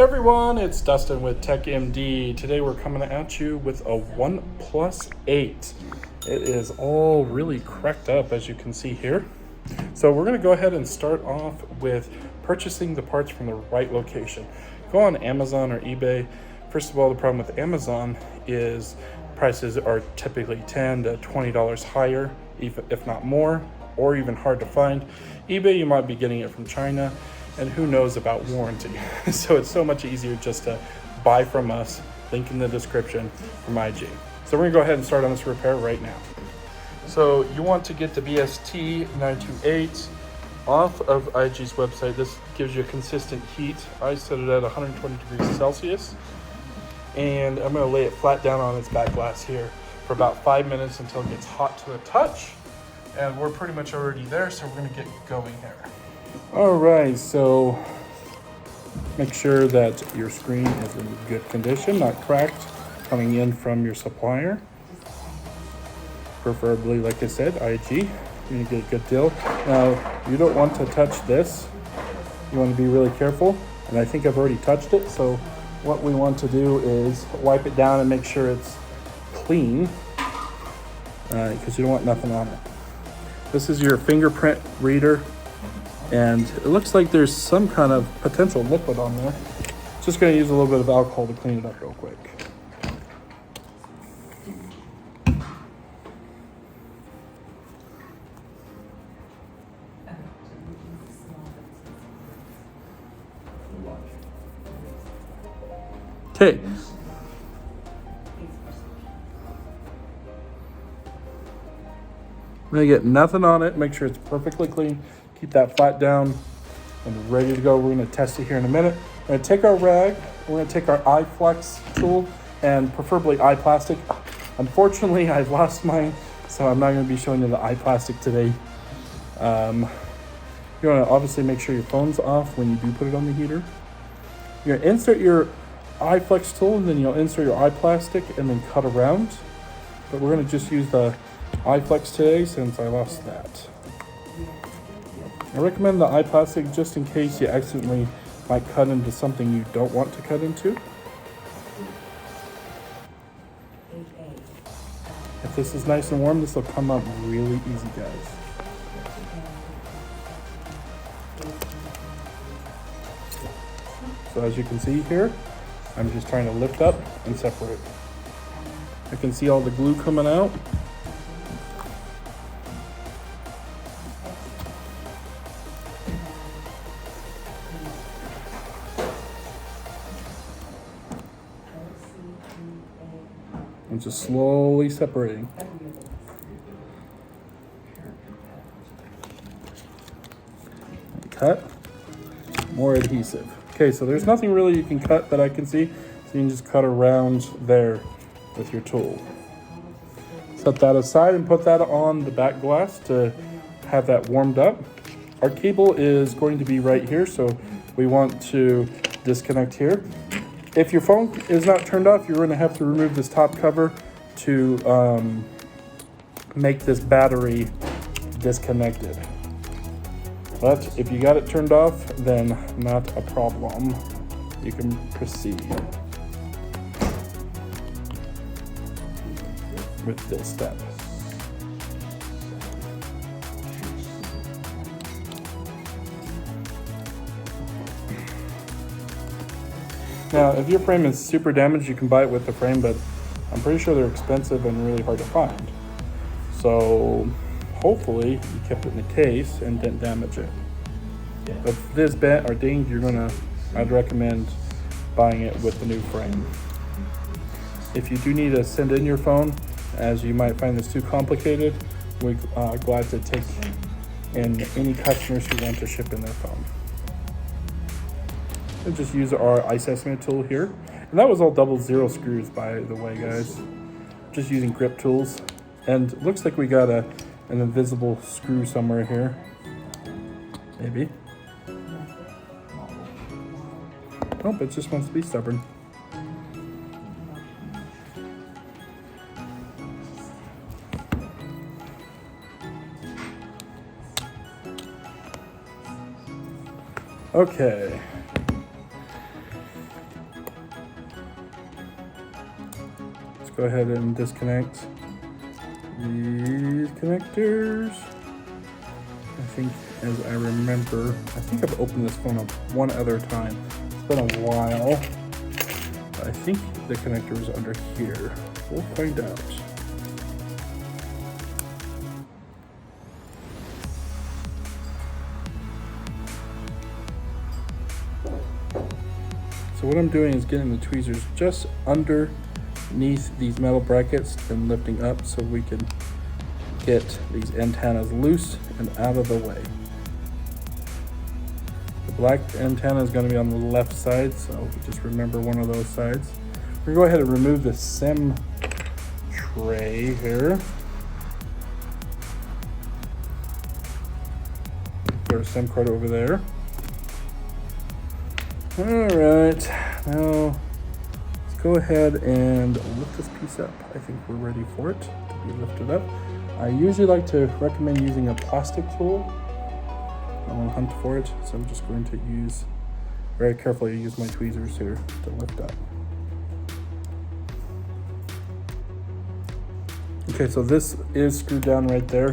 Hey everyone, it's Dustin with TechMD. Today we're coming at you with a OnePlus 8. It is all really cracked up, as you can see here. So we're going to go ahead and start off with purchasing the parts from the right location. Go on Amazon or eBay. First of all, the problem with Amazon is prices are typically $10 to $20 higher, if not more, or even hard to find. eBay, you might be getting it from China, and who knows about warranty. So it's so much easier just to buy from us, link in the description, from IG. So we're gonna go ahead and start on this repair right now. So you want to get the BST928 off of IG's website. This gives you a consistent heat. I set it at 120 degrees Celsius. And I'm gonna lay it flat down on its back glass here for about 5 minutes until it gets hot to the touch. And we're pretty much already there, so we're gonna get going here. All right, so make sure that your screen is in good condition, not cracked, coming in from your supplier. Preferably, like I said, IG, you're gonna get a good deal. Now, you don't want to touch this. You want to be really careful, and I think I've already touched it, so what we want to do is wipe it down and make sure it's clean, because you don't want nothing on it. This is your fingerprint reader, and it looks like there's some kind of potential liquid on there. Just going to use a little bit of alcohol to clean it up real quick. Okay. I'm gonna get nothing on it, make sure it's perfectly clean, keep that flat down, and ready to go. We're gonna test it here in a minute. We're gonna take our rag, we're gonna take our iFlex tool, and preferably iPlastix. Unfortunately, I've lost mine, so I'm not gonna be showing you the iPlastix today. You wanna obviously make sure your phone's off when you do put it on the heater. You're gonna insert your iFlex tool, and then you'll insert your iPlastix and then cut around. But we're gonna just use the iFlex today since I lost that. I recommend the iPlastix just in case you accidentally might cut into something you don't want to cut into. If this is nice and warm, this will come up really easy, guys. So as you can see here, I'm just trying to lift up and separate. I can see all the glue coming out. I'm just slowly separating. And cut. More adhesive. Okay, so there's nothing really you can cut that I can see, so you can just cut around there with your tool. Set that aside and put that on the back glass to have that warmed up. Our cable is going to be right here, so we want to disconnect here. If your phone is not turned off, you're going to have to remove this top cover to make this battery disconnected. But if you got it turned off, then not a problem. You can proceed with this step. Now, if your frame is super damaged, you can buy it with the frame, but I'm pretty sure they're expensive and really hard to find. So hopefully you kept it in the case and didn't damage it. But if this bent or dinged, I'd recommend buying it with the new frame. If you do need to send in your phone, as you might find this too complicated, we're glad to take in any customers who want to ship in their phone. And just use our iseasmo tool here. And that was all 00 screws, by the way, guys. Just using grip tools. And it looks like we got an invisible screw somewhere here. Maybe. Nope, it just wants to be stubborn. Okay. go ahead and disconnect these connectors. I think, as I remember, I think I've opened this phone up one other time. It's been a while. I think the connector is under here. We'll find out. So what I'm doing is getting the tweezers just underneath these metal brackets and lifting up so we can get these antennas loose and out of the way. The black antenna is going to be on the left side, so just remember one of those sides. We're going to go ahead and remove the SIM tray here. Put our SIM card over there. All right, now let's go ahead and lift this piece up. I think we're ready for it to be lifted up. I usually like to recommend using a plastic tool. I want to hunt for it, so I'm just going to use, very carefully use my tweezers here to lift up. Okay, so this is screwed down right there.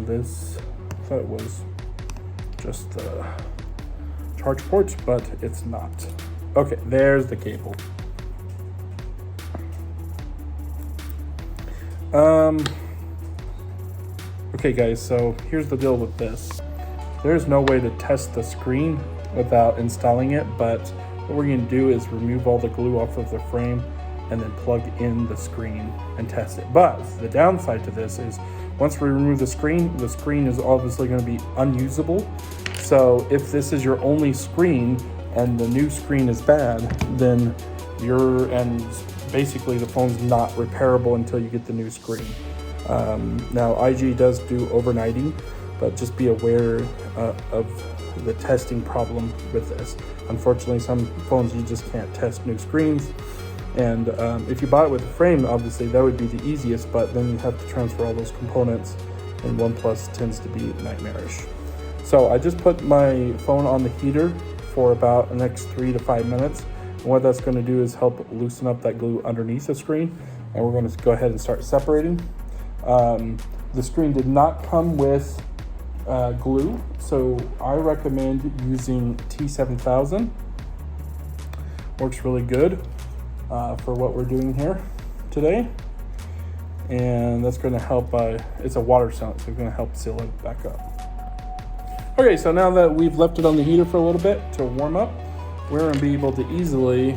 This, I thought it was just the charge port, but it's not. Okay, there's the cable. Okay guys, so here's the deal with this. There's no way to test the screen without installing it, but what we're going to do is remove all the glue off of the frame and then plug in the screen and test it. But the downside to this is once we remove the screen is obviously going to be unusable. So if this is your only screen and the new screen is bad, then basically the phone's not repairable until you get the new screen. Now IG does do overnighting, but just be aware of the testing problem with this. Unfortunately, some phones you just can't test new screens. And if you bought it with a frame, obviously that would be the easiest, but then you have to transfer all those components, and OnePlus tends to be nightmarish. So I just put my phone on the heater for about the next 3 to 5 minutes. And what that's going to do is help loosen up that glue underneath the screen. And we're going to go ahead and start separating. The screen did not come with glue, so I recommend using T7000. Works really good for what we're doing here today. And that's going to help, it's a water sealant, so it's going to help seal it back up. Okay, so now that we've left it on the heater for a little bit to warm up, we're going to be able to easily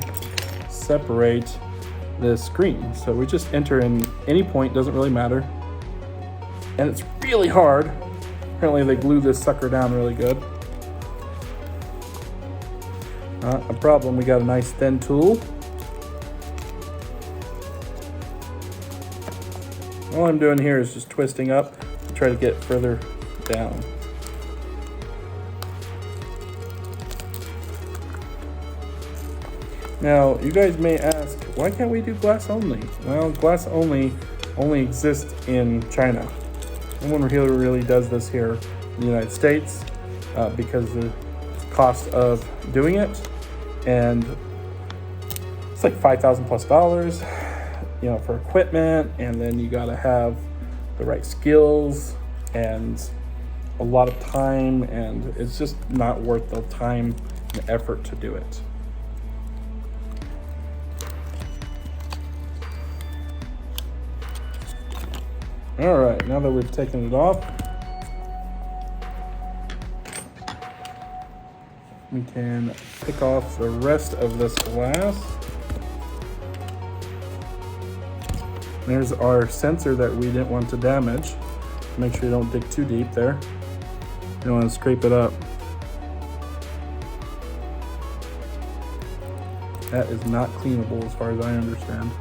separate the screen. So we just enter in any point, doesn't really matter. And it's really hard. Apparently they glue this sucker down really good. Not a problem, we got a nice thin tool. All I'm doing here is just twisting up to try to get further down. Now, you guys may ask, why can't we do glass only? Well, glass only exists in China. No one really does this here in the United States because of the cost of doing it. And it's like $5,000+, you know, for equipment. And then you gotta have the right skills and a lot of time. And it's just not worth the time and effort to do it. All right, now that we've taken it off, we can pick off the rest of this glass. There's our sensor that we didn't want to damage. Make sure you don't dig too deep there. You don't want to scrape it up. That is not cleanable as far as I understand.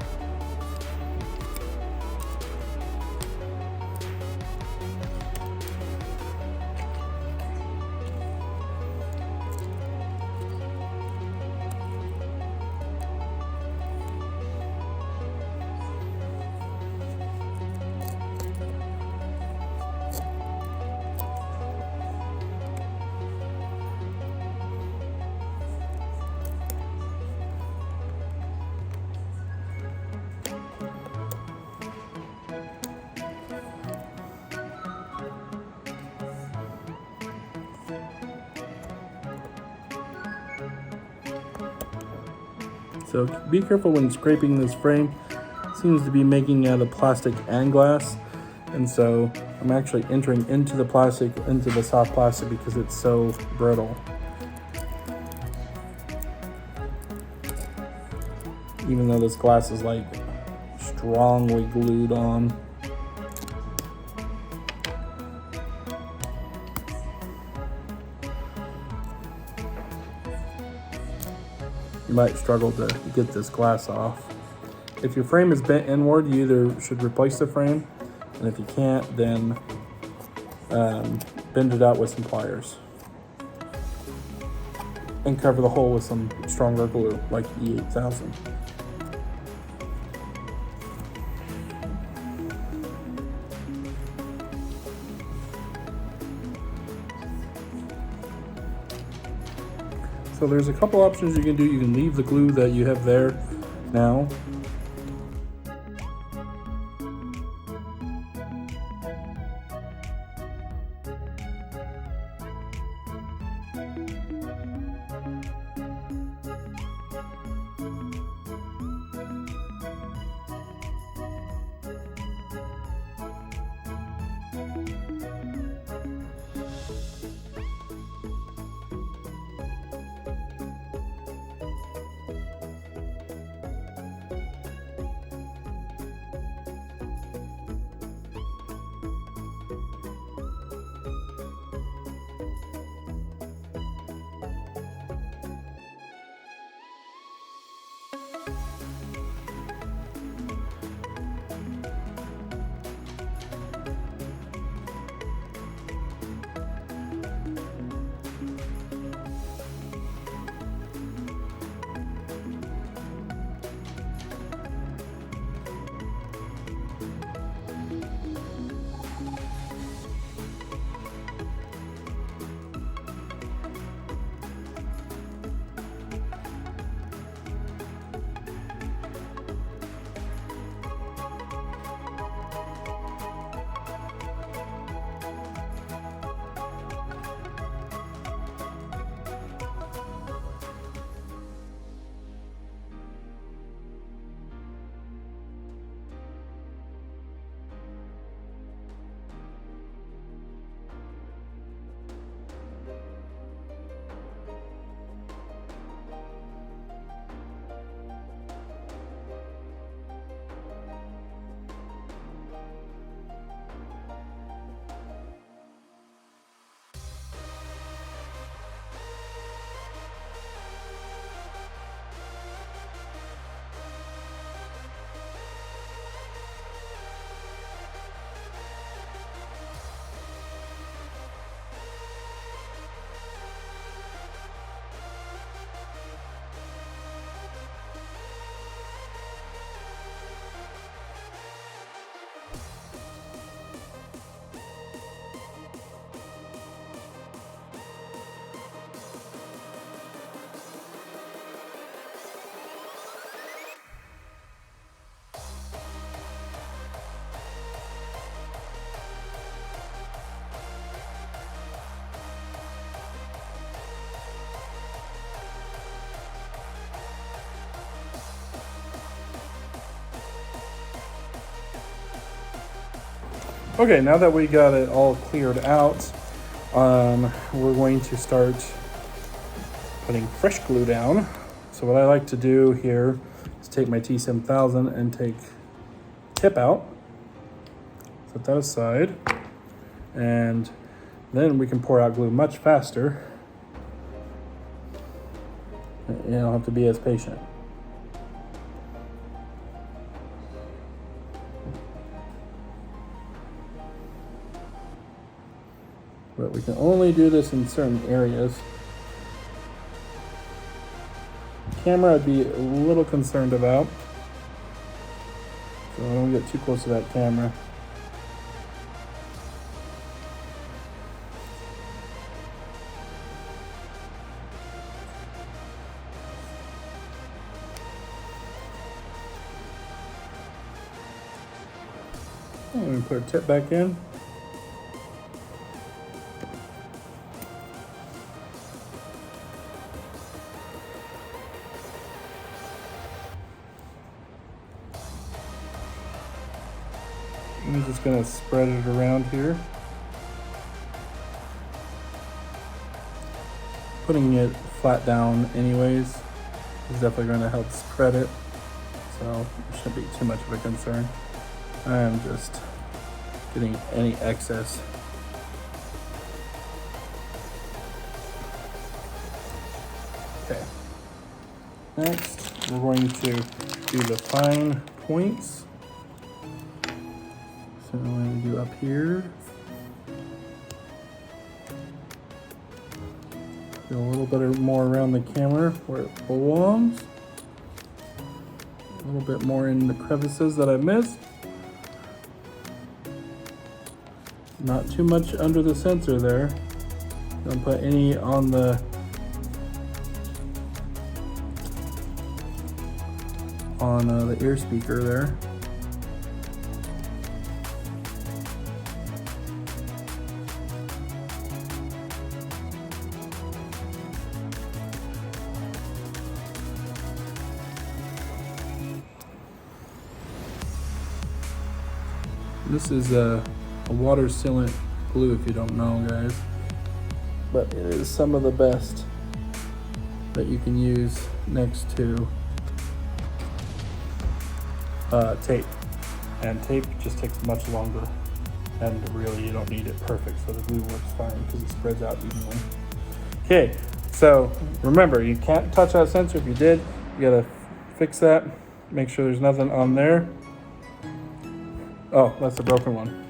So be careful when scraping this frame. It seems to be making out of plastic and glass. And so I'm actually entering into the plastic, into the soft plastic because it's so brittle. Even though this glass is like strongly glued on. You might struggle to get this glass off. If your frame is bent inward, you either should replace the frame, and if you can't, then bend it out with some pliers. And cover the hole with some stronger glue, like E8000. So there's a couple options you can do. You can leave the glue that you have there now. Okay, now that we got it all cleared out, we're going to start putting fresh glue down. So what I like to do here is take my T7000 and take tip out, set that aside, and then we can pour out glue much faster. You don't have to be as patient. But we can only do this in certain areas. Camera I'd be a little concerned about, so I don't get too close to that camera. I'm going to put a tip back in. I'm just gonna spread it around here. Putting it flat down anyways is definitely going to help spread it, so it shouldn't be too much of a concern. I am just getting any excess. Okay. Next, we're going to do the fine points. So I'm going to do up here. Do a little bit more around the camera where it belongs. A little bit more in the crevices that I missed. Not too much under the sensor there. Don't put any on the ear speaker there. This is a water sealant glue, if you don't know, guys, but it is some of the best that you can use next to tape. And tape just takes much longer, and really you don't need it perfect, so the glue works fine because it spreads out evenly. Okay, so remember, you can't touch that sensor. If you did, you gotta fix that. Make sure there's nothing on there. Oh, that's the broken one.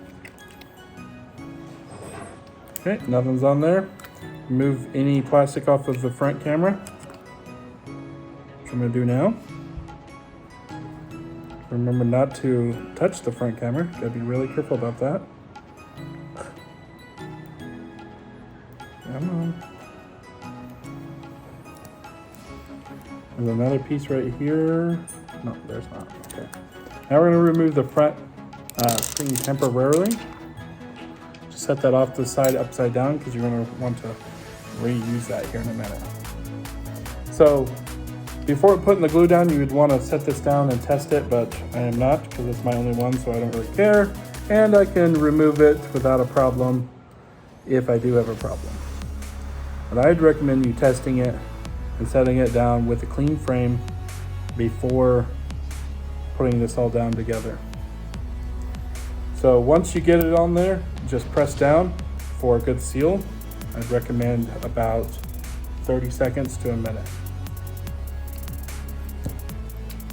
Okay, nothing's on there. Remove any plastic off of the front camera, which I'm gonna do now. Remember not to touch the front camera. Gotta be really careful about that. Come on. There's another piece right here. No, there's not. Okay. Now we're gonna remove the front screen temporarily. Just set that off to the side upside down because you're going to want to reuse that here in a minute. So before putting the glue down, you would want to set this down and test it, but I am not because it's my only one, so I don't really care. And I can remove it without a problem if I do have a problem. But I'd recommend you testing it and setting it down with a clean frame before putting this all down together. So once you get it on there, just press down for a good seal. I'd recommend about 30 seconds to a minute.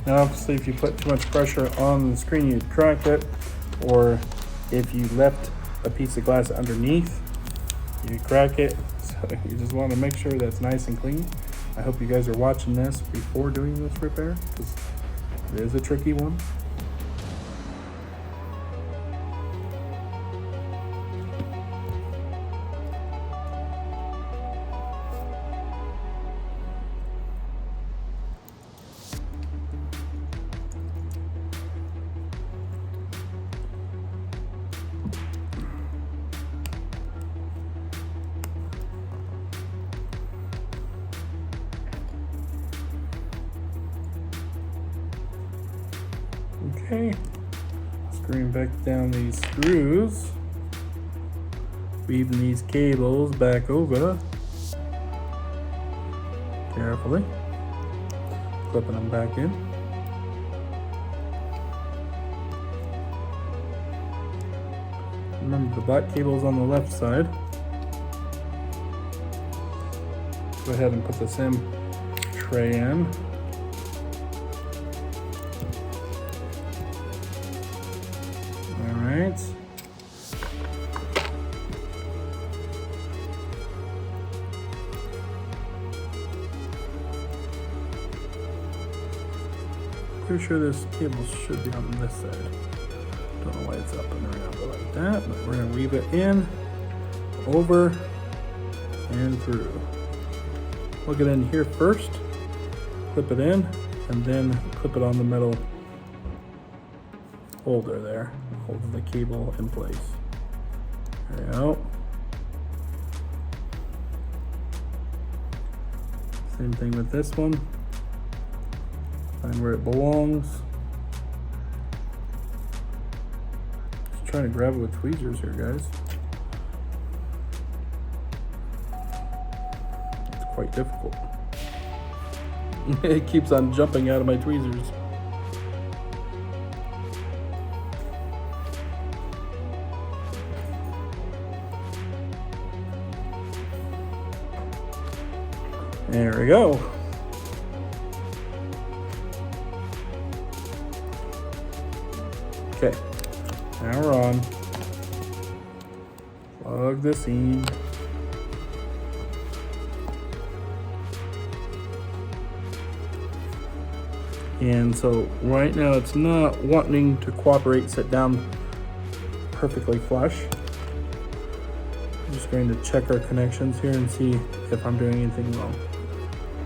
Now obviously if you put too much pressure on the screen, you'd crack it, or if you left a piece of glass underneath, you'd crack it. So you just want to make sure that's nice and clean. I hope you guys are watching this before doing this repair, because it is a tricky one. Okay, screwing back down these screws, weaving these cables back over carefully, clipping them back in. Remember the black cable's on the left side. Go ahead and put the SIM tray in. Alright. Pretty sure this cable should be on this side. Don't know why it's up and around like that, but we're going to weave it in, over, and through. Plug it in here first, clip it in, and then clip it on the metal holder there, holding the cable in place. There we go. Same thing with this one. Find where it belongs. Just trying to grab it with tweezers here, guys. It's quite difficult. It keeps on jumping out of my tweezers. There we go. Okay, now we're on. Plug this in. And so right now it's not wanting to cooperate, sit down perfectly flush. I'm just going to check our connections here and see if I'm doing anything wrong.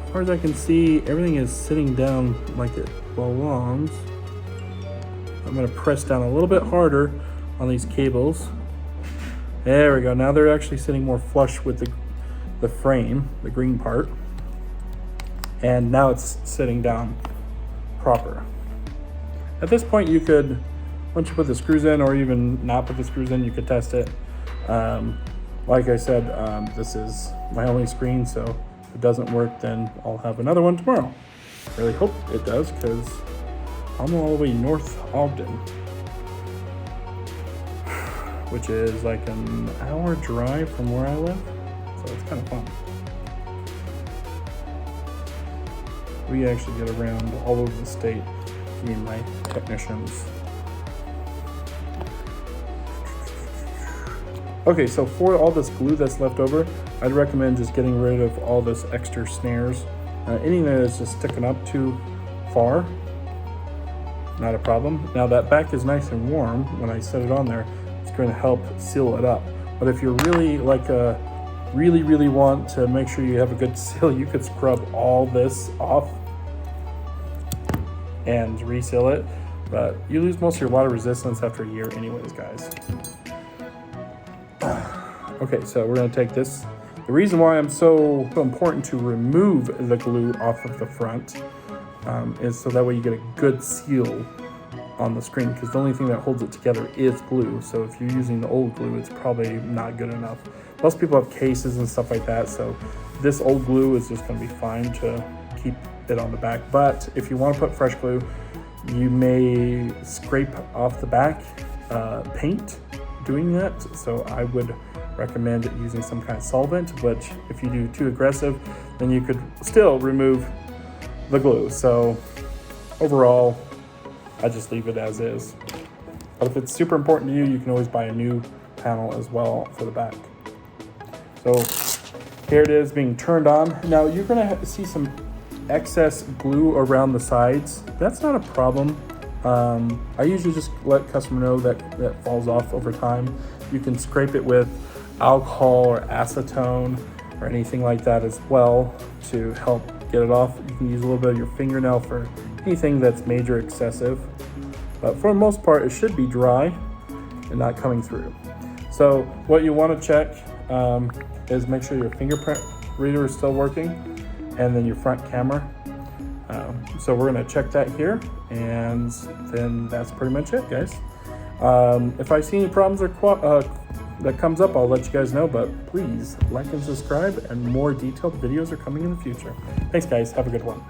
As far as I can see, everything is sitting down like it belongs. I'm going to press down a little bit harder on these cables. There we go. Now they're actually sitting more flush with the frame, the green part. And now it's sitting down proper. At this point, you could, once you put the screws in, or even not put the screws in, you could test it. Like I said, this is my only screen, so if it doesn't work, then I'll have another one tomorrow. Really hope it does, because I'm all the way North Ogden, which is like an hour drive from where I live, so it's kind of fun. We actually get around all over the state, me and my technicians. Okay, so for all this glue that's left over, I'd recommend just getting rid of all this extra snares. Anything that is just sticking up too far, not a problem. Now that back is nice and warm. When I set it on there, it's going to help seal it up. But if you're really like really want to make sure you have a good seal, you could scrub all this off and reseal it. But you lose most of your water resistance after a year anyways, guys. Okay, so we're going to take this. The reason why I'm so important to remove the glue off of the front is so that way you get a good seal on the screen, because the only thing that holds it together is glue. So if you're using the old glue, it's probably not good enough. Most people have cases and stuff like that, so this old glue is just going to be fine to keep it on the back. But if you want to put fresh glue, you may scrape off the back paint doing that. So I would recommend using some kind of solvent, which if you do too aggressive, then you could still remove the glue. So overall, I just leave it as is. But if it's super important to you, you can always buy a new panel as well for the back. So here it is being turned on. Now you're gonna see some excess glue around the sides. That's not a problem. I usually just let customer know that falls off over time. You can scrape it with alcohol or acetone or anything like that as well to help get it off. You can use a little bit of your fingernail for anything that's major excessive. But for the most part, it should be dry and not coming through. So what you want to check is make sure your fingerprint reader is still working, and then your front camera. So we're going to check that here, and then that's pretty much it, guys. If I see any problems or that comes up, I'll let you guys know, but please like and subscribe, and more detailed videos are coming in the future. Thanks, guys. Have a good one.